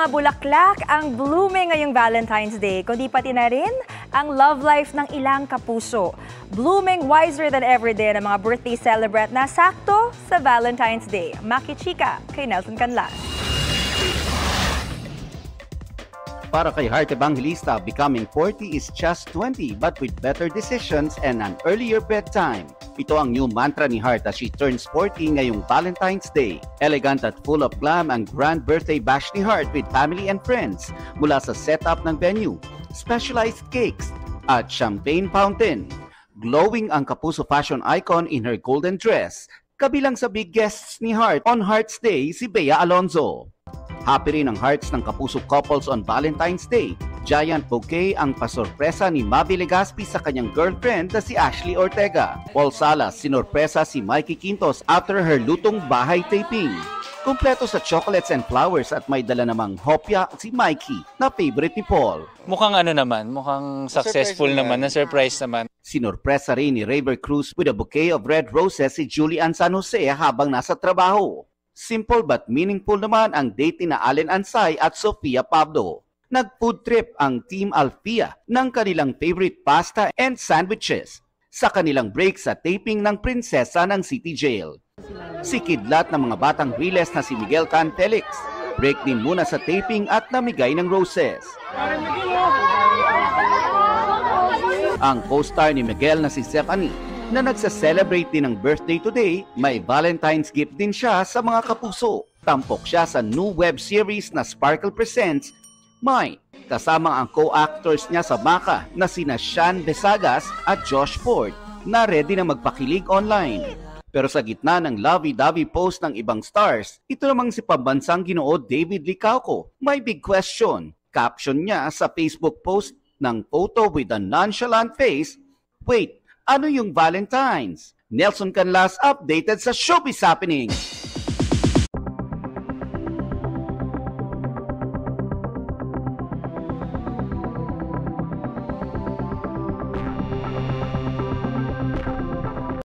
mga bulaklak ang blooming ngayong Valentine's Day, kundi pati na rin ang love life ng ilang kapuso. Blooming wiser than ever din ang mga birthday celebrant na sakto sa Valentine's Day. Makichika kay Nelson Canlas. Para kay Heart Evangelista, becoming 40 is just 20 but with better decisions and an earlier bedtime. Ito ang new mantra ni Heart as she turns 40 ngayong Valentine's Day. Elegant at full of glam ang grand birthday bash ni Heart with family and friends mula sa setup ng venue, specialized cakes at champagne fountain. Glowing ang kapuso fashion icon in her golden dress, kabilang sa big guests ni Heart on Heart's Day si Bea Alonzo. Happy rin ang hearts ng kapuso couples on Valentine's Day. Giant bouquet ang pasorpresa ni Mavi Legaspi sa kanyang girlfriend na si Ashley Ortega. Paul Salas sinorpresa si Mikey Quintos after her lutong bahay taping. Kumpleto sa chocolates and flowers at may dala namang hopya si Mikey na favorite ni Paul. Mukhang mukhang successful naman, na-surprise naman. Sinorpresa rin ni Raver Cruz with a bouquet of red roses si Julian San Jose habang nasa trabaho. Simple but meaningful naman ang date ni Allen Ansay at Sofia Pablo. Nag-food trip ang Team Alfia ng kanilang favorite pasta and sandwiches sa kanilang break sa taping ng Prinsesa ng City Jail. Si kidlat ng mga batang Riles na si Miguel Tan Felix, break din muna sa taping at namigay ng roses. Ang co-star ni Miguel na si Stephanie, na nagsa-celebrate din ng birthday today, may Valentine's gift din siya sa mga kapuso. Tampok siya sa new web series na Sparkle Presents Mine, kasama ang co-actors niya sa Maka na sina Sean Besagas at Josh Ford na ready na magpakilig online. Pero sa gitna ng lovey-dovey post ng ibang stars, ito namang si pambansang Ginoo David Licauco. May big question. Caption niya sa Facebook post ng photo with a nonchalant face, "Wait, ano yung Valentine's?" Nelson Canlas updated sa Showbiz Happening.